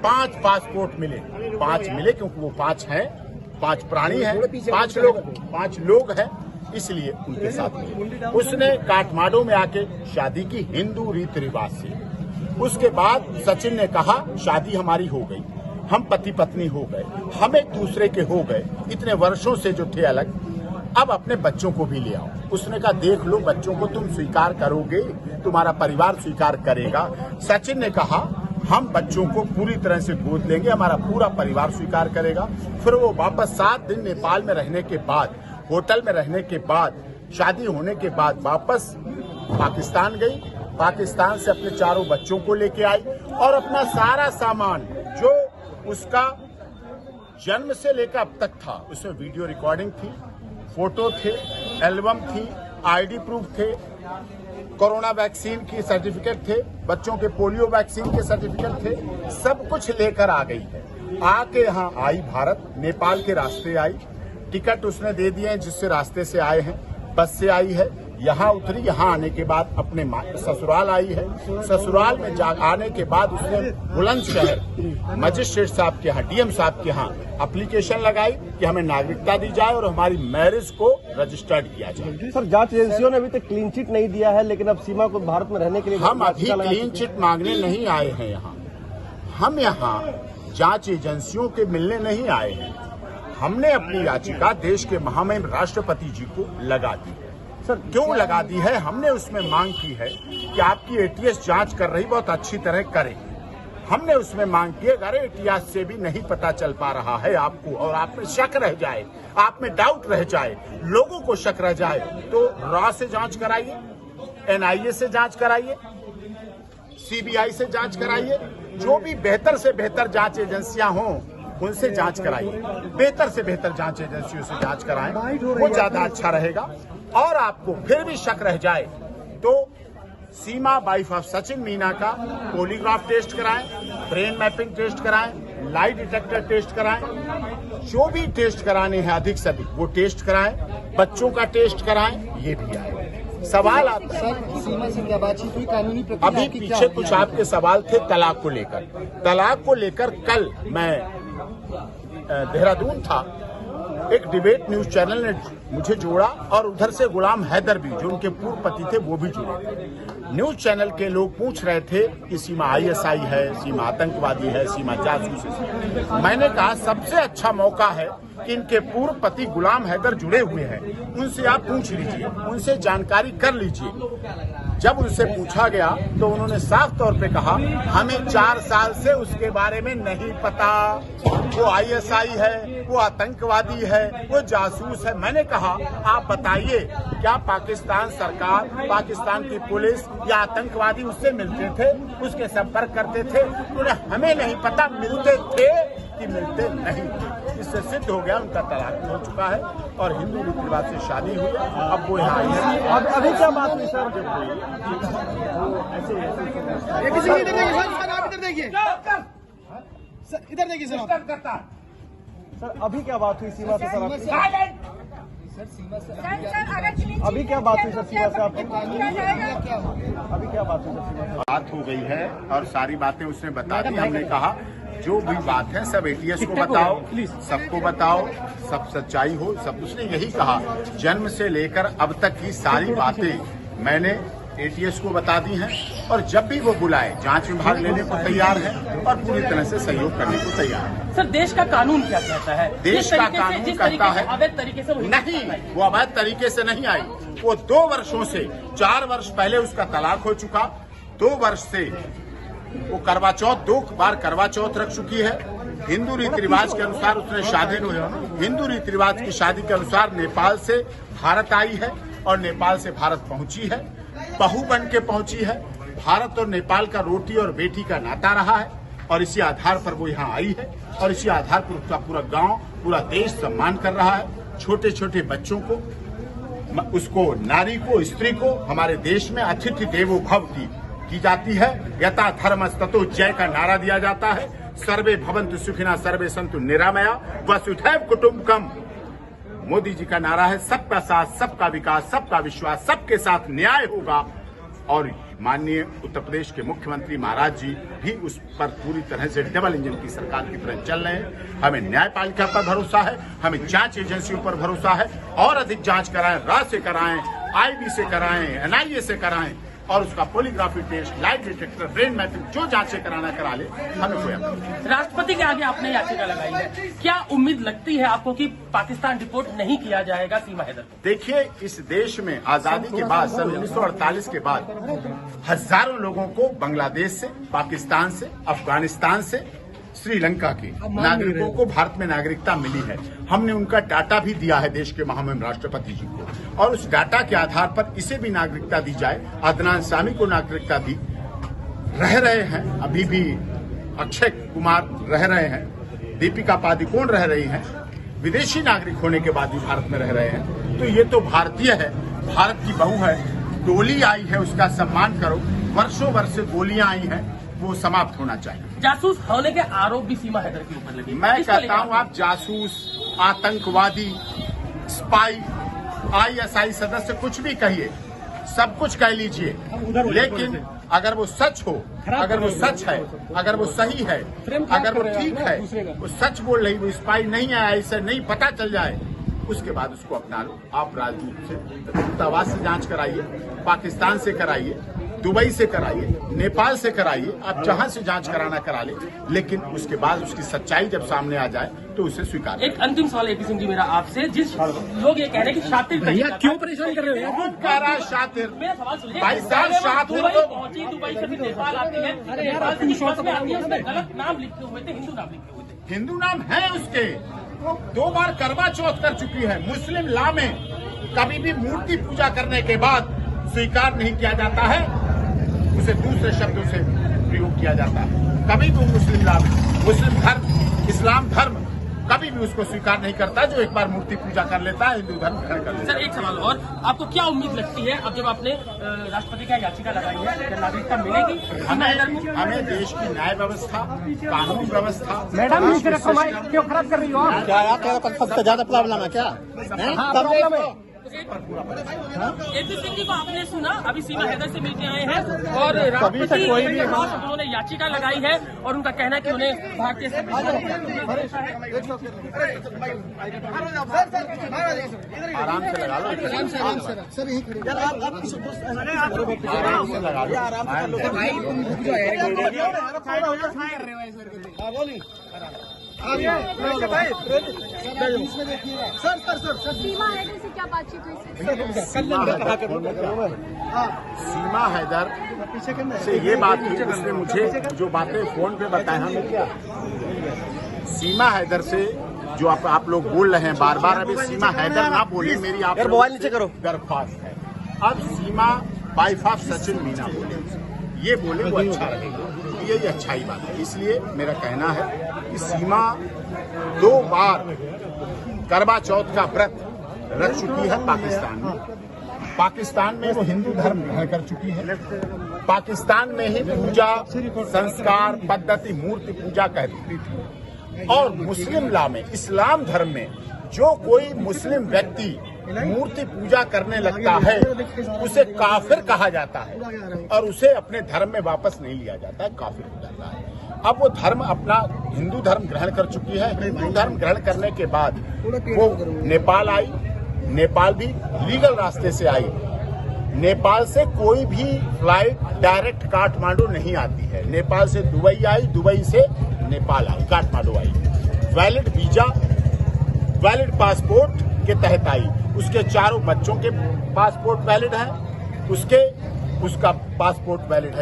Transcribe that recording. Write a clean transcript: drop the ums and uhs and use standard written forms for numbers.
5 passport मिले, 5 मिले क्योंकि वो 5 हैं, 5 प्राणी हैं, 5 लोग हैं, इसलिए उनके साथ मिले। उसने काठमांडू में आके शादी की हिंदू रीति रिवाज से। उसके बाद सचिन ने कहा शादी हमारी हो गई, हम पति पत्नी हो गए, हम एक दूसरे के हो गए, इतने वर्षों से जो थे अलग, अब अपने बच्चों को भी ले आओ। उसने कहा देख लो बच्चों को तुम स्वीकार करोगे, तुम्हारा परिवार स्वीकार करेगा। सचिन ने कहा हम बच्चों को पूरी तरह से गोद लेंगे, हमारा पूरा परिवार स्वीकार करेगा। फिर वो वापस 7 दिन नेपाल में रहने के बाद, होटल में रहने के बाद, शादी होने के बाद वापस पाकिस्तान गई। पाकिस्तान से अपने 4 बच्चों को लेके आई और अपना सारा सामान जो उसका जन्म से लेकर अब तक था, उसमें वीडियो रिकॉर्डिंग थी, फोटो थे, एल्बम थी, आईडी प्रूफ थे, कोरोना वैक्सीन की सर्टिफिकेट थे, बच्चों के पोलियो वैक्सीन के सर्टिफिकेट थे, सब कुछ लेकर आ गई है। आके यहाँ आई भारत, नेपाल के रास्ते आई, टिकट उसने दे दिए हैं जिससे रास्ते से आए हैं, बस से आई है, यहाँ उतरी, यहाँ आने के बाद अपने ससुराल आई है। ससुराल में आने के बाद उसने बुलंदशहर मजिस्ट्रेट साहब के यहाँ, डीएम साहब के यहाँ एप्लीकेशन लगाई कि हमें नागरिकता दी जाए और हमारी मैरिज को रजिस्टर्ड किया जाए। सर जांच एजेंसियों ने अभी तक क्लीन चिट नहीं दिया है, लेकिन अब सीमा को भारत में रहने के लिए हम अभी क्लीन चिट मांगने नहीं आए हैं यहाँ। हम यहाँ जांच एजेंसियों के मिलने नहीं आए हैं। हमने अपनी याचिका देश के महामहिम राष्ट्रपति जी को लगा दी। सर क्यों लगा दी है? हमने उसमें मांग की है कि आपकी एटीएस जांच कर रही, बहुत अच्छी तरह करे। हमने उसमें मांग की अगर एटीएस से भी नहीं पता चल पा रहा है आपको और आप में शक रह जाए, आप में डाउट रह जाए, लोगों को शक रह जाए, तो रॉ से जांच कराइए, एनआईए से जांच कराइए, सीबीआई से जांच कराइए, जो भी बेहतर से बेहतर जांच एजेंसियां हों उनसे जांच कराइए। बेहतर से बेहतर जांच एजेंसियों से जांच कराएं, वो ज्यादा अच्छा रहेगा। और आपको फिर भी शक रह जाए तो सीमा वाइफ ऑफ सचिन मीना का पॉलीग्राफ टेस्ट कराएं, ब्रेन मैपिंग टेस्ट कराएं, लाई डिटेक्टर टेस्ट कराएं, जो भी टेस्ट कराने हैं अधिक से अधिक वो टेस्ट कराएं, बच्चों का टेस्ट कराएं। ये भी आए सवाल आता है सीमा से क्या बातचीत हुई, कानूनी प्रक्रिया अभी पीछे कुछ आपके सवाल थे तलाक को लेकर। तलाक को लेकर कल मैं देहरादून था, एक डिबेट न्यूज चैनल ने मुझे जोड़ा और उधर से गुलाम हैदर भी, जो उनके पूर्व पति थे, वो भी जुड़े। न्यूज चैनल के लोग पूछ रहे थे कि सीमा आईएसआई है, सीमा आतंकवादी है, सीमा जासूस है। मैंने कहा सबसे अच्छा मौका है कि इनके पूर्व पति गुलाम हैदर जुड़े हुए हैं, उनसे आप पूछ लीजिए, उनसे जानकारी कर लीजिए। जब उनसे पूछा गया तो उन्होंने साफ तौर पे कहा हमें 4 साल से उसके बारे में नहीं पता, वो आईएसआई है, वो आतंकवादी है, वो जासूस है। मैंने कहा आप बताइए क्या पाकिस्तान सरकार, पाकिस्तान की पुलिस या आतंकवादी उससे मिलते थे, उसके संपर्क करते थे? उन्हें हमें नहीं पता मिलते थे कि मिलते नहीं थे। इससे सिद्ध हो गया उनका तलाक हो चुका है और हिंदू रीति रिवाज से शादी हुई है। अब वो यहाँ आई है। अभी क्या बात हुई सर? इधर देखिए सर, सर अभी क्या बात हुई सीमा से? सर सीमा से अभी क्या बात हुई सर सीमा से आपकी? अभी क्या बात हुई सर सीमा से? बात हो गई है और सारी बातें उसने बता दी। हमने कहा जो भी बात है सब एटीएस को बताओ, सबको बताओ, सब सच्चाई हो, सब। उसने यही कहा जन्म से लेकर अब तक की सारी बातें मैंने एटीएस को बता दी हैं और जब भी वो बुलाए जांच विभाग लेने को तैयार है और पूरी तरह से सहयोग करने को तैयार है। सर देश का कानून क्या कहता है? देश का कानून कहता है अवैध तरीके से नहीं, वो अवैध तरीके से नहीं आई। वो 2 वर्षों से, 4 वर्ष पहले उसका तलाक हो चुका, 2 वर्ष से वो करवा चौथ, 2 बार करवा चौथ रख चुकी है। हिंदू रीति रिवाज के अनुसार उसने शादी, हिंदू रीति रिवाज की शादी के अनुसार नेपाल से भारत आई है और नेपाल से भारत पहुंची है, बहू बन के पहुंची है। भारत और नेपाल का रोटी और बेटी का नाता रहा है और इसी आधार पर वो यहाँ आई है और इसी आधार पर उसका पूरा गांव, पूरा देश सम्मान कर रहा है। छोटे छोटे बच्चों को, उसको, नारी को, स्त्री को हमारे देश में अतिथि देवो भव की जाती है। यथा धर्मस्ततो जय का नारा दिया जाता है। सर्वे भवन्तु सुखिनः सर्वे सन्तु निरामया वसुधैव कुटुम्बकम मोदी जी का नारा है। सबका साथ, सबका विकास, सबका विश्वास, सबके साथ न्याय होगा और माननीय उत्तर प्रदेश के मुख्यमंत्री महाराज जी भी उस पर पूरी तरह से डबल इंजन की सरकार की तरह चल रहे हैं। हमें न्यायपालिका पर भरोसा है, हमें जांच एजेंसियों पर भरोसा है। और अधिक जांच कराएं, राज से कराएं, आईबी से कराएं, एनआईए से कराएं और उसका polygraphy test, light detector, brain mapping, जो जांच से कराना करा ले। हमें कोई राष्ट्रपति के आगे आपने याचिका लगाई है, क्या उम्मीद लगती है आपको कि पाकिस्तान डिपोर्ट नहीं किया जाएगा सीमा हैदर को? देखिए, इस देश में आजादी के बाद सन 1948 के बाद हजारों लोगों को बांग्लादेश से, पाकिस्तान से, अफगानिस्तान से, श्रीलंका के नागरिकों को भारत में नागरिकता मिली है। हमने उनका डाटा भी दिया है देश के महामहिम राष्ट्रपति जी को, और उस डाटा के आधार पर इसे भी नागरिकता दी जाए। अदनान सामी को नागरिकता दी, रह रहे हैं, अभी भी अक्षय कुमार रह रहे हैं, दीपिका पादुकोण रह रही हैं, विदेशी नागरिक होने के बाद भी भारत में रह रहे हैं। तो ये तो भारतीय है, भारत की बहू है, डोली आई है, उसका सम्मान करो। वर्षों वर्ष से गोलियां आई हैं, वो समाप्त होना चाहिए। जासूस होने के आरोप भी सीमा हैदर के ऊपर लगे। मैं कहता हूं, आप जासूस, आतंकवादी, स्पाई, आईएसआई सदस्य कुछ भी कहिए, सब कुछ कह लीजिए, लेकिन अगर वो सच हो, अगर वो सच है, अगर वो सही है, अगर वो ठीक है, वो सच बोल रही, वो स्पाई नहीं है, ऐसे नहीं पता चल जाए, उसके बाद उसको अपना लो। आप राजदूत से, दूतावास से जांच कराइए, पाकिस्तान से कराइए, दुबई से कराइए, नेपाल से कराइए, आप जहां से जांच कराना करा ले, लेकिन उसके बाद उसकी सच्चाई जब सामने आ जाए तो उसे स्वीकार। एक अंतिम सवाल एपी सिंह जी मेरा आपसे, जिस लोग ये कह रहे हैं कि शातिर भैया क्यों परेशान कर रहे हो? कह रहा शातिर, मेरा सवाल सुनिए। भाई साहब, शातिर दुबई तो पहुंची, दुबई से फिर नेपाल आती है, नेपाल से विश्वास में आती है, उसमें गलत नाम लिखे हुए थे, हिंदू नाम लिखे हुए थे। हिंदू नाम है उसके, 2 बार करवा चौथ कर चुकी है। मुस्लिम लॉ में कभी भी मूर्ति पूजा करने के बाद स्वीकार नहीं किया जाता है, उसे दूसरे शब्दों से प्रयोग किया जाता है। कभी भी मुस्लिम लॉ में, मुस्लिम धर्म, इस्लाम धर्म कभी भी उसको स्वीकार नहीं करता जो एक बार मूर्ति पूजा कर लेता है, हिंदू धर्म ग्रहण कर लेता है। सर, एक सवाल और, आपको क्या उम्मीद लगती है अब जब आपने राष्ट्रपति का याचिका लगाई है, क्या नागरिकता मिलेगी? हमें देश की न्याय व्यवस्था, कानून व्यवस्था, मैडम क्यों खराब कर रही हो आप? क्या सबसे ज्यादा प्रॉब्लम है क्या? प्रॉब्लम है। एपी सिंह जी को आपने सुना, अभी सीमा हैदर से मिलके आए हैं और राष्ट्रपति उन्होंने याचिका लगाई है और उनका कहना है कि उन्हें भारतीय आराम से लगा लो, आराम से लगा लो। सीमा हैदर से क्या बातचीत हुई? सीमा हैदर से ये बात हुई, उसने मुझे जो बातें फोन पे बताई, हमें क्या सीमा हैदर से जो आप लोग बोल रहे हैं बार बार, अभी सीमा हैदर ना बोले, मेरी आप मोबाइल नीचे करो दरख्वास्त है। अब सीमा वाइफ ऑफ सचिन मीना बोले, ये बोले वो अच्छा रहेगा, ये अच्छा ही बात है। इसलिए मेरा कहना है कि सीमा 2 बार करवा चौथ का व्रत रख चुकी है पाकिस्तान में। पाकिस्तान में वो हिंदू धर्म ग्रहण कर चुकी है। पाकिस्तान में ही पूजा, संस्कार, पद्धति, मूर्ति पूजा कहती थी। और मुस्लिम लॉ में, इस्लाम धर्म में, जो कोई मुस्लिम व्यक्ति मूर्ति पूजा करने लगता है उसे काफिर कहा जाता है और उसे अपने धर्म में वापस नहीं लिया जाता है, काफिर हो जाता है। अब वो धर्म अपना हिंदू धर्म ग्रहण कर चुकी है। हिंदू धर्म ग्रहण करने के बाद वो नेपाल आई, नेपाल भी लीगल रास्ते से आई। नेपाल से कोई भी फ्लाइट डायरेक्ट काठमांडू नहीं आती है। नेपाल से दुबई आई, दुबई से नेपाल आई, काठमांडू आई। वैलिड वीजा, वैलिड पासपोर्ट के तहत आई। उसके 4 बच्चों के पासपोर्ट वैलिड है, उसका पासपोर्ट वैलिड है।